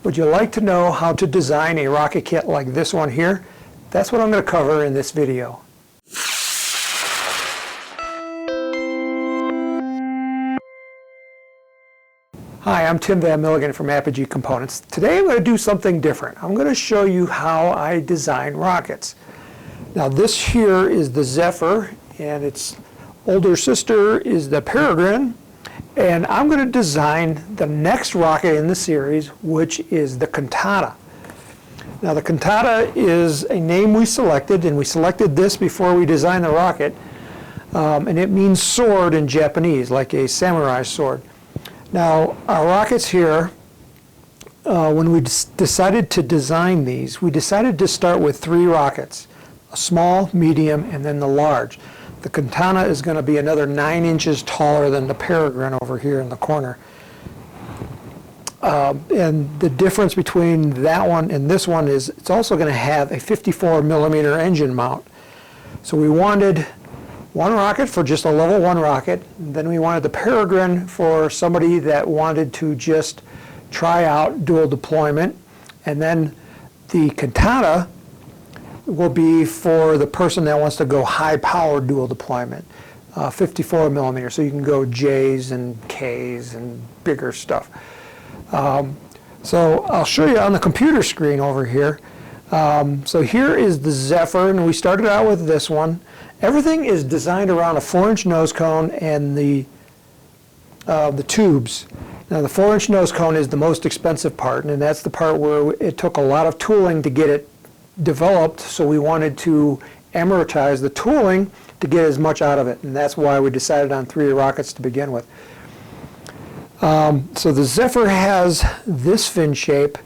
Would you like to know how to design a rocket kit like this one here? That's what I'm going to cover in this video. Hi, I'm Tim Van Milligan from Apogee Components. Today I'm going to do something different. I'm going to show you how I design rockets. Now this here is the Zephyr, and its older sister is the Peregrine, and I'm going to design the next rocket in the series, which is the Katana. Now the Katana is a name we selected, and we selected this before we designed the rocket, and it means sword in Japanese, like a samurai sword. Now our rockets here, when we decided to design these, we decided to start with 3 rockets: a small, medium, and then the large. The Katana is going to be another 9 inches taller than the Peregrine over here in the corner. And the difference between that one and this one is it's also going to have a 54 millimeter engine mount. So we wanted one rocket for just a level 1 rocket, and then we wanted the Peregrine for somebody that wanted to just try out dual deployment, and then the Katana will be for the person that wants to go high-powered dual deployment, 54 millimeter, so you can go J's and K's and bigger stuff. So I'll show you on the computer screen over here. So here is the Zephyr, and we started out with this one. Everything is designed around a 4-inch nose cone and the tubes. Now the 4-inch nose cone is the most expensive part, and that's the part where it took a lot of tooling to get it developed, so we wanted to amortize the tooling to get as much out of it, and that's why we decided on 3 rockets to begin with. So the Zephyr has this fin shape,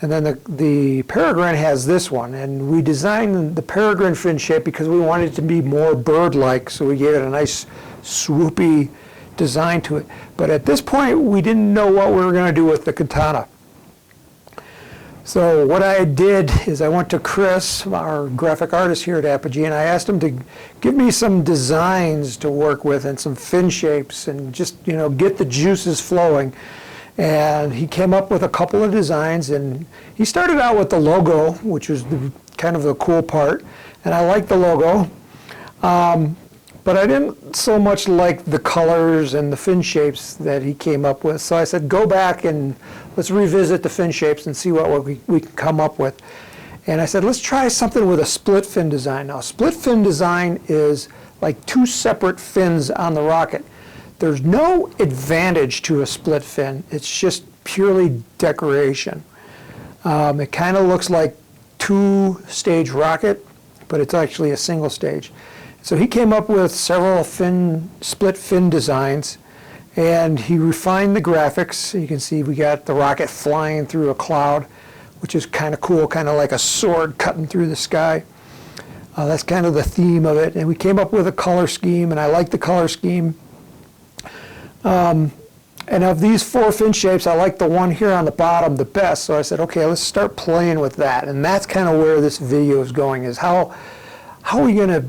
and then the Peregrine has this one, and we designed the Peregrine fin shape because we wanted it to be more bird-like, so we gave it a nice swoopy design to it. But at this point we didn't know what we were going to do with the Katana. So what I did is I went to Chris, our graphic artist here at Apogee, and I asked him to give me some designs to work with and some fin shapes and just, you know, get the juices flowing. And he came up with a couple of designs, and he started out with the logo, which was kind of the cool part, and I liked the logo. But I didn't so much like the colors and the fin shapes that he came up with. So I said, go back and let's revisit the fin shapes and see what we can come up with. And I said, let's try something with a split fin design. Now, split fin design is like 2 separate fins on the rocket. There's no advantage to a split fin. It's just purely decoration. It kind of looks like 2-stage rocket, but it's actually a single stage. So he came up with several split fin designs, and he refined the graphics. You can see we got the rocket flying through a cloud, which is kind of cool, kind of like a sword cutting through the sky. That's kind of the theme of it. And we came up with a color scheme, and I like the color scheme. And of these 4 fin shapes, I like the one here on the bottom the best. So I said, okay, let's start playing with that. And that's kind of where this video is going, is how are we going to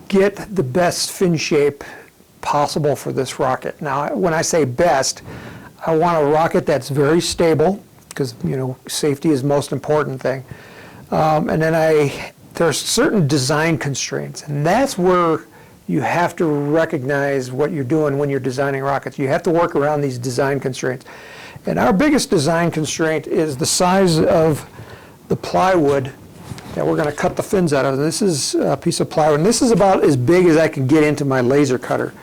get the best fin shape possible for this rocket. Now, when I say best, I want a rocket that's very stable, because, you know, safety is the most important thing. And then there's certain design constraints, and that's where you have to recognize what you're doing when you're designing rockets. You have to work around these design constraints. And our biggest design constraint is the size of the plywood that we're going to cut the fins out of. This is a piece of plywood, and this is about as big as I can get into my laser cutter.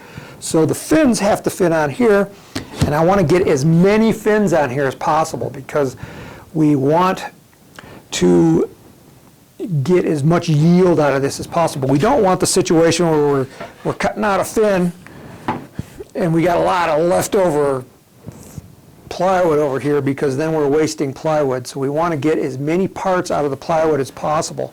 So the fins have to fit on here, and I want to get as many fins on here as possible because we want to get as much yield out of this as possible. We don't want the situation where we're cutting out a fin and we got a lot of leftover plywood over here, because then we're wasting plywood. So we want to get as many parts out of the plywood as possible.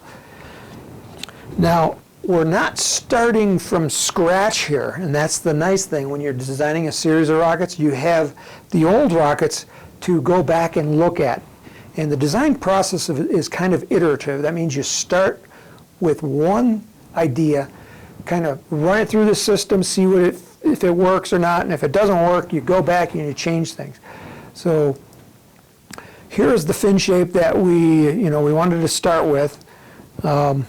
Now, we're not starting from scratch here, and that's the nice thing. When you're designing a series of rockets, you have the old rockets to go back and look at. And the design process is kind of iterative. That means you start with one idea, kind of run it through the system, see if it works or not, and if it doesn't work, you go back and you change things. So here's the fin shape that we wanted to start with. And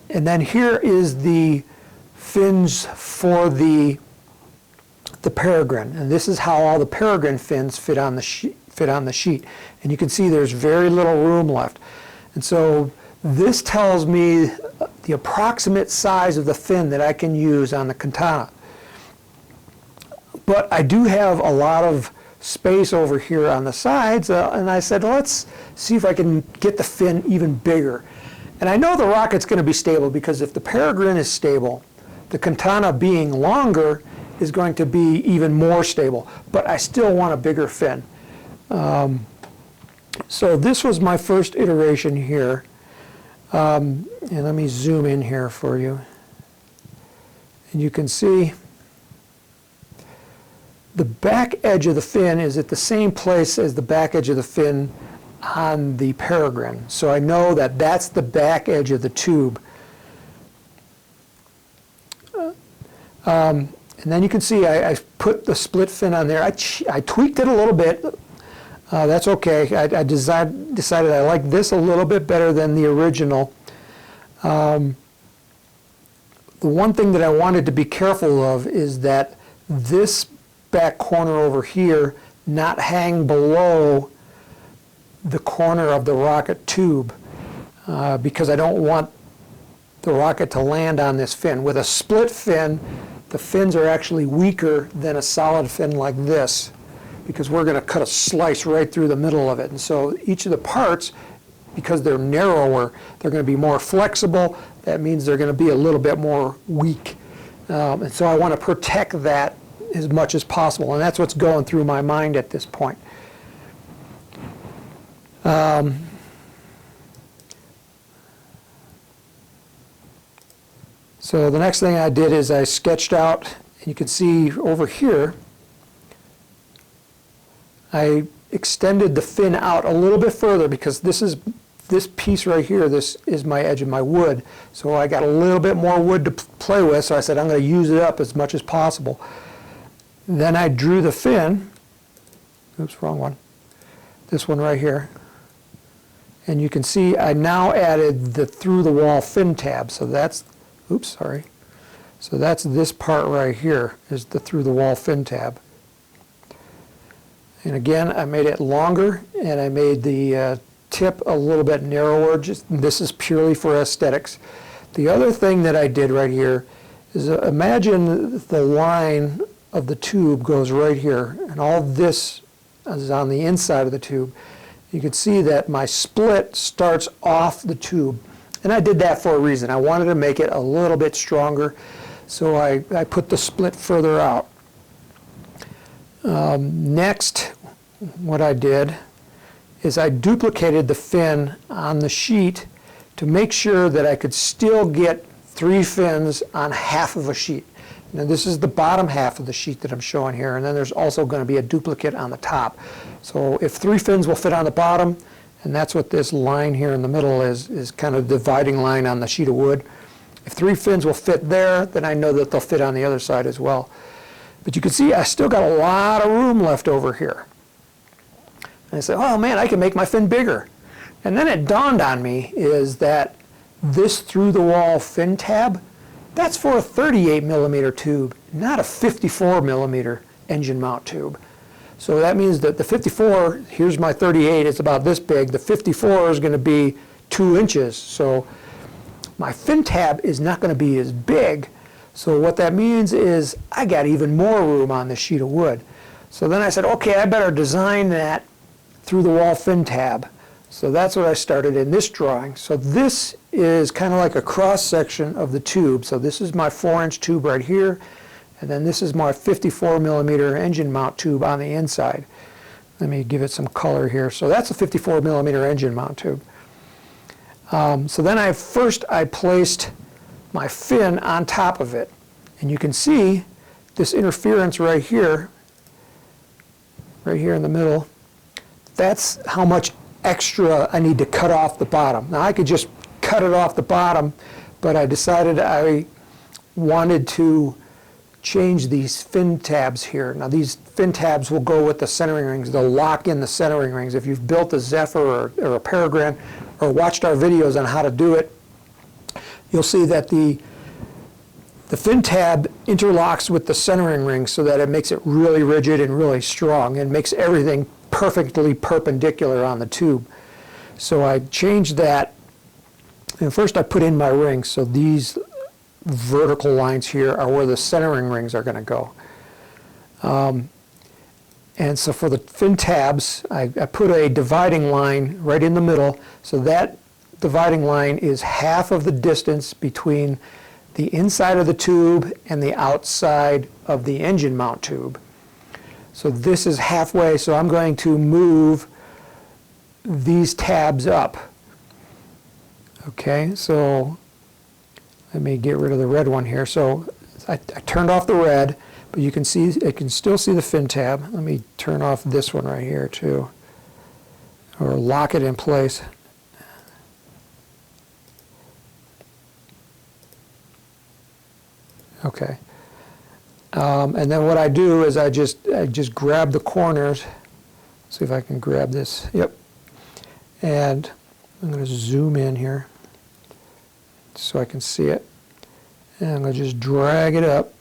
then here is the fins for the peregrine, and this is how all the peregrine fins fit on the sheet. And you can see there's very little room left. And so this tells me the approximate size of the fin that I can use on the Katana. But I do have a lot of space over here on the sides, and I said, let's see if I can get the fin even bigger. And I know the rocket's going to be stable, because if the peregrine is stable, the Katana being longer is going to be even more stable. But I still want a bigger fin. So this was my first iteration here. And let me zoom in here for you. And you can see the back edge of the fin is at the same place as the back edge of the fin on the peregrine. So I know that that's the back edge of the tube. And then you can see I put the split fin on there. I tweaked it a little bit. That's okay. I decided I like this a little bit better than the original. The one thing that I wanted to be careful of is that this back corner over here not hang below the corner of the rocket tube, because I don't want the rocket to land on this fin. With a split fin, the fins are actually weaker than a solid fin like this, because we're going to cut a slice right through the middle of it. And so each of the parts, because they're narrower, they're going to be more flexible. That means they're going to be a little bit more weak. And so I want to protect that as much as possible, and that's what's going through my mind at this point. So the next thing I did is I sketched out, and you can see over here, I extended the fin out a little bit further, because this piece right here, this is my edge of my wood. So I got a little bit more wood to play with, so I said I'm going to use it up as much as possible. Then I drew the fin, oops, wrong one, this one right here. And you can see I now added the through the wall fin tab. So that's, oops, sorry. So that's this part right here is the through the wall fin tab. And again, I made it longer, and I made the tip a little bit narrower. This is purely for aesthetics. The other thing that I did right here is imagine the line of the tube goes right here, and all this is on the inside of the tube. You can see that my split starts off the tube, and I did that for a reason. I wanted to make it a little bit stronger, so I put the split further out. Next, what I did is I duplicated the fin on the sheet to make sure that I could still get 3 fins on half of a sheet. Now this is the bottom half of the sheet that I'm showing here, and then there's also going to be a duplicate on the top. So if 3 fins will fit on the bottom, and that's what this line here in the middle is kind of the dividing line on the sheet of wood. If 3 fins will fit there, then I know that they'll fit on the other side as well. But you can see I still got a lot of room left over here. And I said, oh man, I can make my fin bigger. And then it dawned on me is that this through the wall fin tab, that's for a 38 millimeter tube, not a 54 millimeter engine mount tube. So that means that the 54, here's my 38, it's about this big. The 54 is going to be 2 inches. So my fin tab is not going to be as big. So what that means is I got even more room on this sheet of wood. So then I said, okay, I better design that through the wall fin tab. So that's what I started in this drawing. So this is kind of like a cross section of the tube. So this is my 4-inch tube right here, and then this is my 54 millimeter engine mount tube on the inside. Let me give it some color here. So that's a 54 millimeter engine mount tube. So then I placed my fin on top of it, and you can see this interference right here in the middle. That's how much extra I need to cut off the bottom. Now I could just cut it off the bottom, but I decided I wanted to change these fin tabs here. Now these fin tabs will go with the centering rings. They'll lock in the centering rings. If you've built a Zephyr or a Peregrine or watched our videos on how to do it, you'll see that the fin tab interlocks with the centering ring so that it makes it really rigid and really strong and makes everything perfectly perpendicular on the tube. So I changed that, and first I put in my rings. So these vertical lines here are where the centering rings are going to go. And so for the fin tabs, I put a dividing line right in the middle. So that dividing line is half of the distance between the inside of the tube and the outside of the engine mount tube. So this is halfway, so I'm going to move these tabs up. Okay, so let me get rid of the red one here. So I turned off the red, but you can see, I can still see the fin tab. Let me turn off this one right here too, or lock it in place. Okay. And then what I do is I just grab the corners. See if I can grab this. Yep. And I'm going to zoom in here so I can see it. And I'm going to just drag it up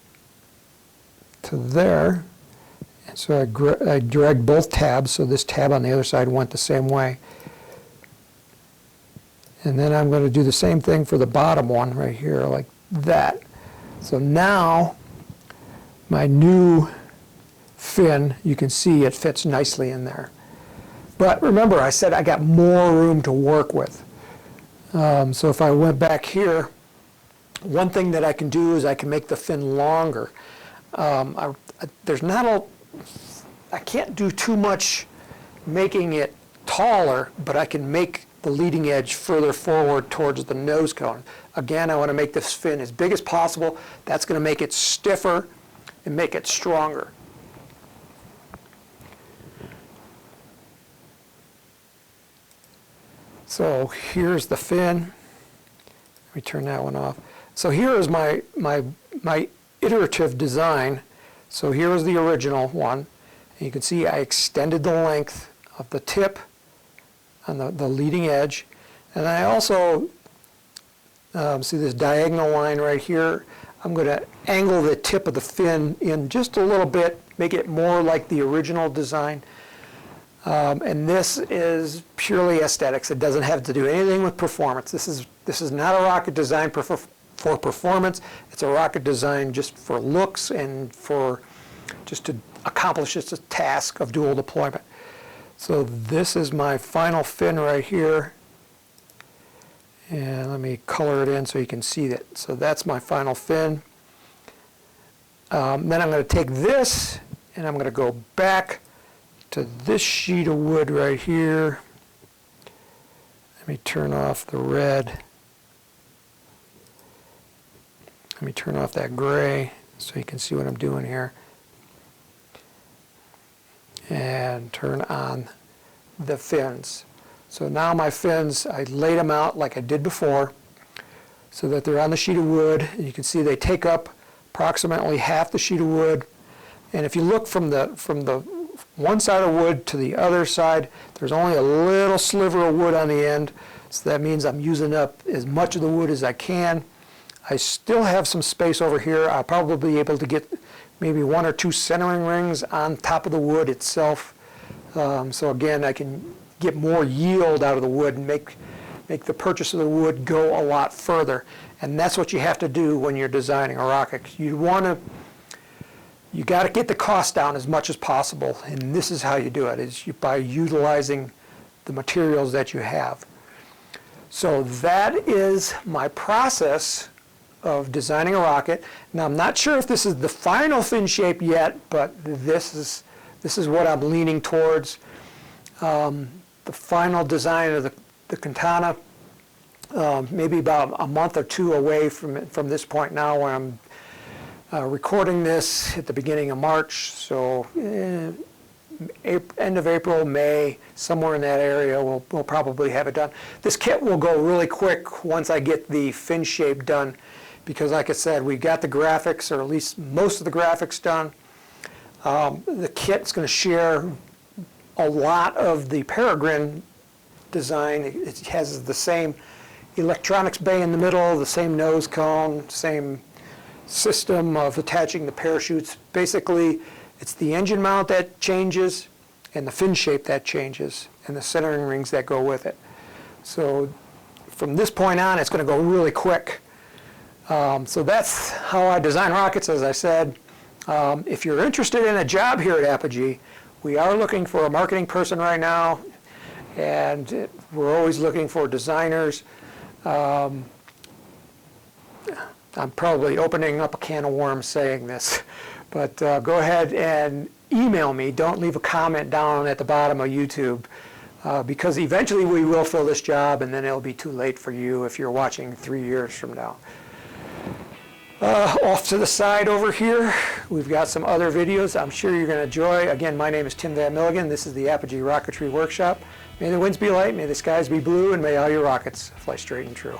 to there. And so I dragged both tabs, so this tab on the other side went the same way. And then I'm going to do the same thing for the bottom one right here, like that. So now my new fin, you can see it fits nicely in there. But remember, I said I got more room to work with. So if I went back here, one thing that I can do is I can make the fin longer. There's not a, I can't do too much making it taller, but I can make the leading edge further forward towards the nose cone. Again, I want to make this fin as big as possible. That's going to make it stiffer and make it stronger. So here's the fin. Let me turn that one off. So here is my iterative design. So here is the original one. And you can see I extended the length of the tip on the leading edge. And I also see this diagonal line right here. I'm going to angle the tip of the fin in just a little bit, make it more like the original design. And this is purely aesthetics. It doesn't have to do anything with performance. This is not a rocket design for performance. It's a rocket design just for looks and for just to accomplish just a task of dual deployment. So this is my final fin right here. And let me color it in so you can see that. So that's my final fin. Then I'm going to take this and I'm going to go back to this sheet of wood right here. Let me turn off the red. Let me turn off that gray so you can see what I'm doing here. And turn on the fins. So now my fins, I laid them out like I did before so that they're on the sheet of wood. And you can see they take up approximately half the sheet of wood. And if you look from the one side of wood to the other side, there's only a little sliver of wood on the end. So that means I'm using up as much of the wood as I can. I still have some space over here. I'll probably be able to get maybe 1 or 2 centering rings on top of the wood itself. So again, I can get more yield out of the wood and make the purchase of the wood go a lot further. And that's what you have to do when you're designing a rocket. You got to get the cost down as much as possible, and this is how you do it, is by utilizing the materials that you have. So that is my process of designing a rocket. Now I'm not sure if this is the final fin shape yet, but this is what I'm leaning towards. The final design of the Katana, maybe about a month or 2 away from this point now, where I'm recording this at the beginning of March. So end of April, May, somewhere in that area, we'll probably have it done. This kit will go really quick once I get the fin shape done, because like I said, we got the graphics, or at least most of the graphics done. The kit's going to share a lot of the Peregrine design. It has the same electronics bay in the middle, the same nose cone, same system of attaching the parachutes. Basically, it's the engine mount that changes and the fin shape that changes and the centering rings that go with it. So from this point on, it's going to go really quick. So that's how I design rockets, as I said. If you're interested in a job here at Apogee, we are looking for a marketing person right now, and we're always looking for designers. I'm probably opening up a can of worms saying this, but go ahead and email me. Don't leave a comment down at the bottom of YouTube, because eventually we will fill this job, and then it'll be too late for you if you're watching 3 years from now. Off to the side over here, we've got some other videos I'm sure you're going to enjoy. Again, my name is Tim Van Milligan. This is the Apogee Rocketry Workshop. May the winds be light, may the skies be blue, and may all your rockets fly straight and true.